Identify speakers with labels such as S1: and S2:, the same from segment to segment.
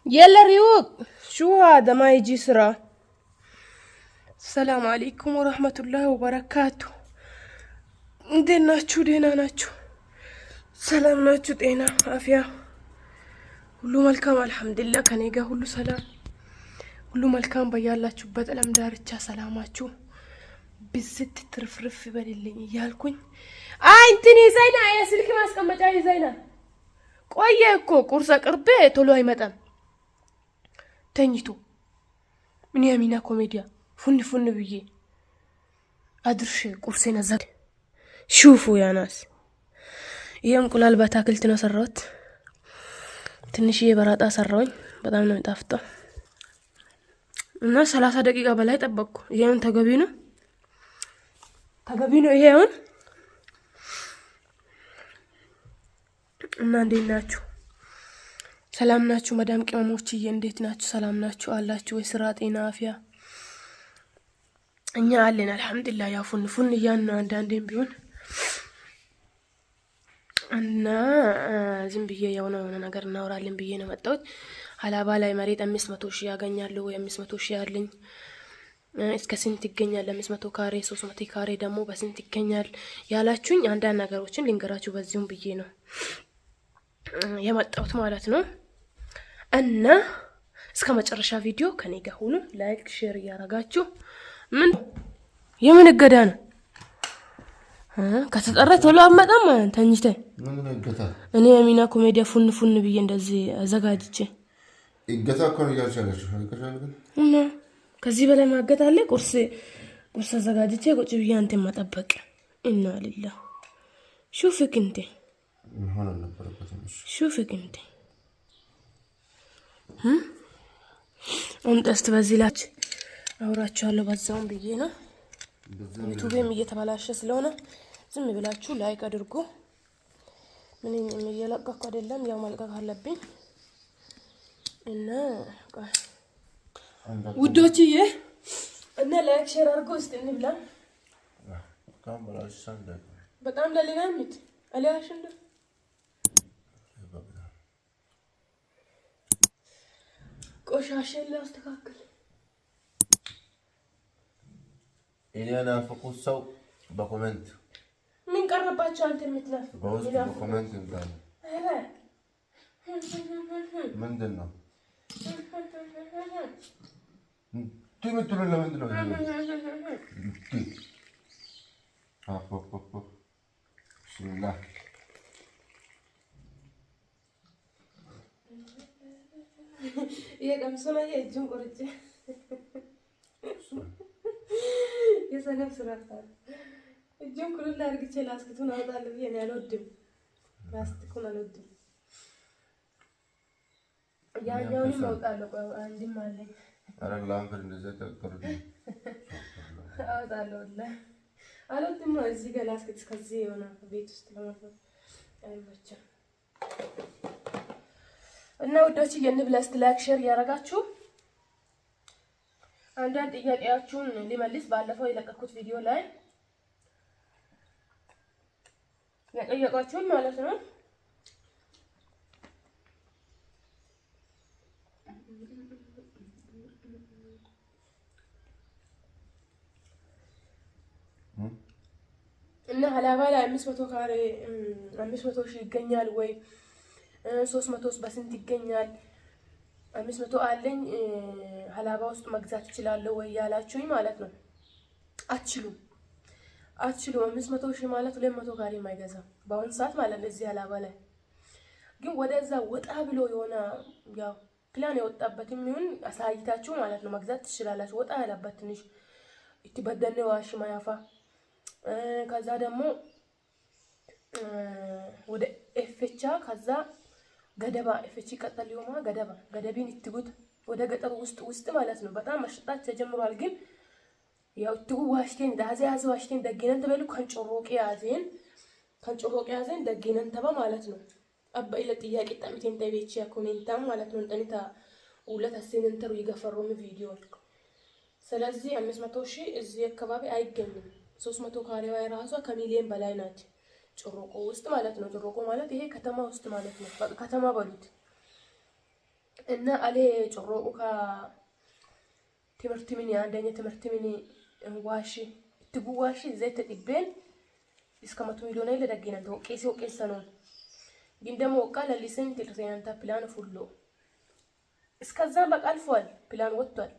S1: يلا ريوق. شو هذا ما يجي سرعة. السلام عليكم ورحمة الله وبركاته. እንዴት ናችሁ? ደህና ናችሁ? ሰላም ናችሁ? ጤና አፍያ ሁሉ መልካም አልሐምዱሊላህ። ከኔ ጋር ሁሉ ሰላም ሁሉ መልካም። በያላችሁበት ዓለም ዳርቻ ሰላማችሁ ብዝት ትርፍርፍ ይበልልኝ እያልኩኝ እንትን ይዘይና የስልክ ማስቀመጫ ይዘይና ቆየ እኮ ቁርስ አቅርቤ ቶሎ አይመጣም ተኝቶ ምን ያሚና ኮሜዲያ ፉን ፉን ብዬ አድርሽ ቁርሴን አዘግ ሹፉ ያናስ ይሄ እንቁላል በአትክልት ነው ሰራሁት። ትንሽዬ በራጣ ሰራሁኝ። በጣም ነው የሚጣፍጠው እና 30 ደቂቃ በላይ ጠበቅኩ። ይሄውን ተገቢ ነው ይሄውን። እና እንዴት ናችሁ? ሰላም ናችሁ? መዳም ቅመሞችዬ እንዴት ናችሁ? ሰላም ናችሁ አላችሁ ወይ? ስራ፣ ጤና፣ አፍያ እኛ አለን አልሐምዱሊላህ። ያው ፉን ፉን እያን ነው አንዳንዴም ቢሆን እና ዝም ብዬ የሆነ ነገር እናወራለን ብዬ ነው መጣሁት። ሀላባ ላይ መሬት 500 ሺህ ያገኛሉ ወይ 500 ሺህ ያለኝ እስከ ስንት ይገኛል? 500 ካሬ 300 ካሬ ደግሞ በስንት ይገኛል ያላችሁኝ አንዳንድ ነገሮችን ልንገራችሁ በዚሁም ብዬ ነው የመጣሁት ማለት ነው። እና እስከ መጨረሻ ቪዲዮ ከኔ ጋር ሁኑ። ላይክ ሼር ያረጋችሁ። ምን የምን እገዳ ነው? ከተጠራ ቶሎ አመጣም ተኝተ
S2: ምን እገታ?
S1: እኔ አሚና ኮሜዲያ ፉን ፉን ብዬ እንደዚህ አዘጋጅቼ
S2: እገታ እኮ ነው ያልቻለሽ
S1: እና ከዚህ በላይ ማገት አለ? ቁርስ አዘጋጅቼ ቁጭ ብዬ አንተ ማጠበቅ እና ለላ ሹፍክ እንት
S2: ሆነ ነበርበት
S1: ሹፍክ እንት አንተስ በዚህ ላች አውራችኋለሁ በዛውም ብዬ ነው። ዩቲዩብም እየተበላሸ ስለሆነ ዝም ብላችሁ ላይክ አድርጉ። ምንም እየለቀኩ አይደለም፣ ያው መልቀቅ አለብኝ እና ውዶችዬ እና ላይክ ሼር አድርጉ። እስቲ እንብላ። በጣም ለሌላ ምት አሊያሽ እንደ ቆሻሻ ላስተካክል።
S2: إلينا فقط سو بكومنت
S1: من قرباتشو أنت المتلف
S2: بوز بكومنت إنتان من دنا تيم تقول لنا من دنا تي بسم الله
S1: يا كم سنة يا جون قرطة የሰነፍ ስራታ እጁን ኩሉ ላርግቼ ላስክቱን አወጣለሁ ብዬ ነው ያልወድም። ላስቲኩን አልወድም። ያኛውንም አወጣለሁ። አንድም አለኝ።
S2: ኧረ ላምፕ እንደዚህ ተቀርዱ
S1: አወጣለሁ። አልወድም ነው እዚህ ጋር ላስክት ከዚህ የሆነ ቤት ውስጥ ለማለት አይመችም። እና ውዶች እንብላ። እስቲ ላይክ ሼር ያረጋችሁ አንዳንድ ጥያቄያችሁን ሊመልስ ባለፈው የለቀኩት ቪዲዮ ላይ የጠየቃችሁን ማለት ነው። እና ሀላባ ላይ 500 ካሬ 500 ሺህ ይገኛል ወይ 300 በስንት ይገኛል? 500 አለኝ ሀላባ ውስጥ መግዛት እችላለሁ ወይ ያላችሁኝ ማለት ነው። አትችሉም። 500 ሺህ ማለት 200 ካሬ የማይገዛም በአሁን ሰዓት ማለት ነው። እዚህ ሀላባ ላይ ግን ወደዛ ወጣ ብሎ የሆነ ያው ፕላን የወጣበት የሚሆን አሳይታችሁ ማለት ነው መግዛት ትችላላችሁ። ወጣ ያለበት ትንሽ እትበደነ ዋሽ ማያፋ ከዛ ደግሞ ወደ ኤፍቻ ከዛ ገደባ እፍቺ ቀጠልዮማ ገደቢን ይትጉት ወደ ገጠሩ ውስጥ ማለት ነው። በጣም መሽጣት ተጀምሯል። ግን ያው ትጉ ዋሽቴን ዳዛዝ ዋሽቴን ደገነን ተበሉ ከንጮሮቄ ያዘን ደገነን ተባ ማለት ነው። አባ ኢለ ጥያቄ ጣምቴን ተቤቺ ኮሜንታም ማለት ነው። እንጠኒታ ሁለት አሰነንተሩ ይገፈሩም ቪዲዮ። ስለዚህ 500 ሺህ እዚህ አካባቢ አይገኝም። 300 ካሬዋ የራሷ ከሚሊዮን በላይ ናት። ጮሮቆ ውስጥ ማለት ነው። ጮሮቆ ማለት ይሄ ከተማ ውስጥ ማለት ነው። ከተማ በሉት እና አለ ጮሮቁ ትምህርት ምን አንደኛ ትምህርት ምን ዋሺ ትጉዋሺ ዘይት ተጥቤን እስከ 100 ሚሊዮን አይለ ደገና ነው ቄስ ነው ግን ደግሞ ቃል ለሊሰን ትልተያንታ ፕላን ፉሎ እስከዛ በቃልፏል ፕላን ወጥቷል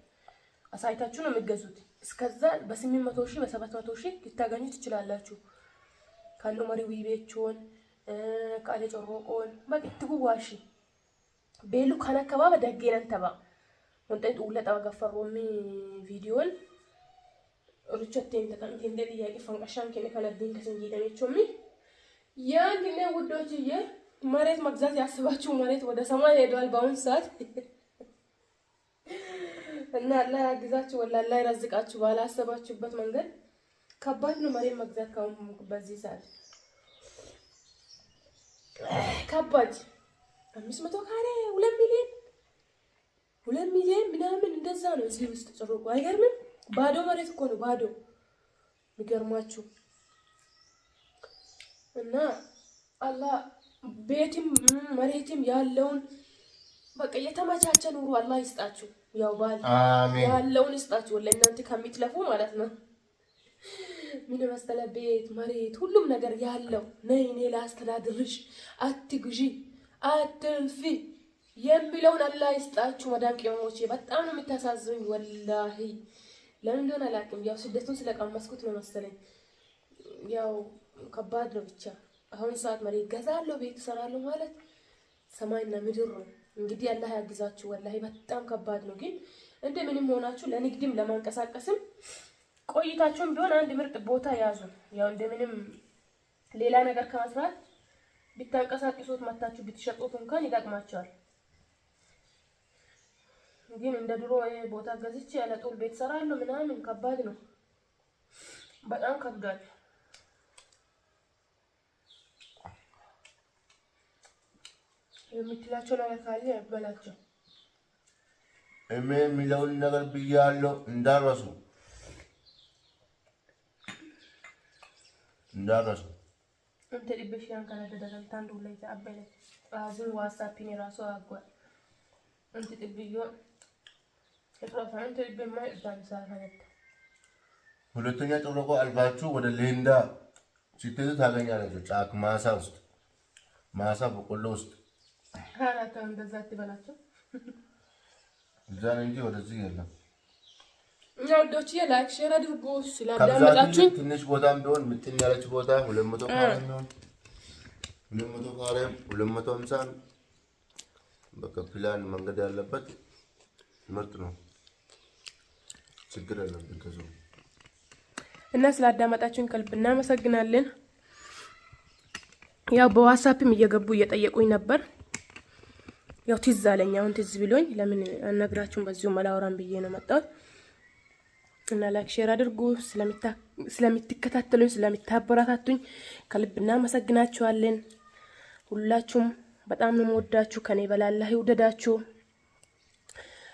S1: አሳይታችሁ ነው የሚገዙት እስከዛ በ800 ሺህ በ700 ሺህ ልታገኙ ትችላላችሁ ካሉ መሪው ይቤቾን ቃል ጮሮቆን በቅትጉ ዋሺ ቤሉ ካናከባ በደገናን ተባ ወንጠት ኡለጣ ገፈሮሚ ቪዲዮን ሩቸቴን ተጠንት እንደ ጥያቄ ፈንቀሻን ከነ ከነዲን ከሰንጂ ደሜቾሚ ያን ግን ውዶችዬ መሬት መግዛት ያስባችሁ መሬት ወደ ሰማይ ሄዷል በአሁን ሰዓት እና አላህ ያግዛችሁ ወላሂ አላህ ይረዝቃችሁ ባላሰባችሁበት መንገድ ከባድ ነው መሬት መግዛት ካሁን በዚህ ሰዓት ከባድ 500 ካሬ 2 ሚሊዮን ምናምን እንደዛ ነው እዚህ ውስጥ ጮሮቆ አይገርምም ባዶ መሬት እኮ ነው ባዶ ይገርማችሁ እና አላህ ቤትም መሬትም ያለውን በቃ የተመቻቸ ኑሮ አላህ ይስጣችሁ ያው ባል አሜን ያለውን ይስጣችሁ ለእናንተ ከሚትለፉ ማለት ነው ምን መሰለ ቤት መሬት ሁሉም ነገር ያለው ነይ እኔ ላስተዳድርሽ አትግዢ አትልፊ የሚለውን አላህ ይስጣችሁ መዳም ቅመሞቼ በጣም ነው የምታሳዝኑኝ ወላሂ ለምን እንደሆነ አላውቅም ያው ስደቱን ስለቀመስኩት ነው መሰለኝ ያው ከባድ ነው ብቻ አሁን ሰዓት መሬት ገዛለሁ ቤት እሰራለሁ ማለት ሰማይና ምድር ነው እንግዲህ አላህ ያግዛችሁ ወላሂ በጣም ከባድ ነው ግን እንደምንም ሆናችሁ ለንግድም ለማንቀሳቀስም ቆይታችሁም ቢሆን አንድ ምርጥ ቦታ ያዙ ያው እንደምንም ሌላ ነገር ከመስራት ቢታንቀሳቀሱት መታችሁ ብትሸጡት እንኳን ይጠቅማችኋል ግን እንደ ድሮ ቦታ ገዝቼ ያለ ጦል ቤት ሰራለሁ ምናምን ከባድ ነው በጣም ከብዷል የምትላቸው ነገር ካለ ያበላቸው
S2: የሚለውን ነገር ብያለሁ እንዳረሱ
S1: እንተ ዲበሽያን ካለ ደደል ታንዱ ላይ ተአበለ አዝን ዋትስአፕን ራሱ አጓል እንተ ዲብዮ እጥራታን እንተ ዲበማ እዛን ሳፈነት
S2: ሁለተኛ ጮሮቆ አልፋችሁ ወደ ሌንዳ ሲትዝ ታገኛላችሁ ጫክ ማሳ በቆሎ ውስጥ
S1: ካራታው እንደዛ ትበላችሁ
S2: እዛን እንጂ ወደዚህ የለም
S1: ያው ዶች የላይክ ሼር አድርጉ ስላዳመጣችሁ
S2: ትንሽ ቦታም ቢሆን ምጥን ያለች ቦታ 200 ካሬ ነው 200 ካሬ 250 በቃ ፕላን መንገድ ያለበት ምርጥ ነው ችግር የለብን ከሱ
S1: እና ስላዳመጣችሁን ከልብ እናመሰግናለን ያው በዋትስአፕም እየገቡ እየጠየቁኝ ነበር ያው ትዝ አለኝ አሁን ትዝ ብሎኝ ለምን አነግራችሁን በዚሁ መላወራን ብዬ ነው መጣሁት እና ላይክ ሼር አድርጉ ስለምትከታተሉኝ ስለምታበረታቱኝ ከልብ እናመሰግናችኋለን ሁላችሁም በጣም ነው የምወዳችሁ ከኔ በላላህ ይውደዳችሁ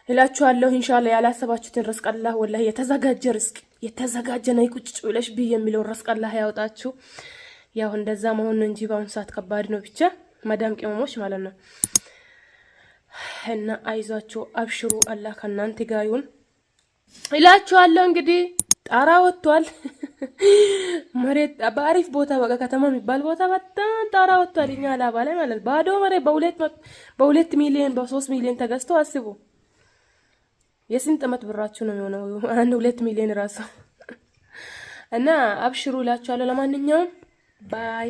S1: እላችኋለሁ ኢንሻአላህ ያላሰባችሁትን ርዝቅ አላህ ወላሂ የተዘጋጀ ርዝቅ የተዘጋጀ ነው ቁጭ ብለሽ ብዬ የሚለው ርዝቅ አላህ ያወጣችሁ ያው እንደዛ መሆን ነው እንጂ በአሁን ሰዓት ከባድ ነው ብቻ ማዳም ቅመሞች ማለት ነው እና አይዟችሁ አብሽሩ አላህ ከናንተ ጋር ይሁን እላችኋለሁ እንግዲህ ጣራ ወጥቷል መሬት በአሪፍ ቦታ በቃ ከተማ የሚባል ቦታ በጣም ጣራ ወጥቷል እኛ አላባ ላይ ማለት ባዶ መሬት በ2 ሚሊዮን በ3 ሚሊዮን ተገዝቶ አስቡ የስንት ዓመት ብራችሁ ነው የሚሆነው 2 ሚሊዮን ራሱ እና አብሽሩ እላችኋለሁ ለማንኛውም ባይ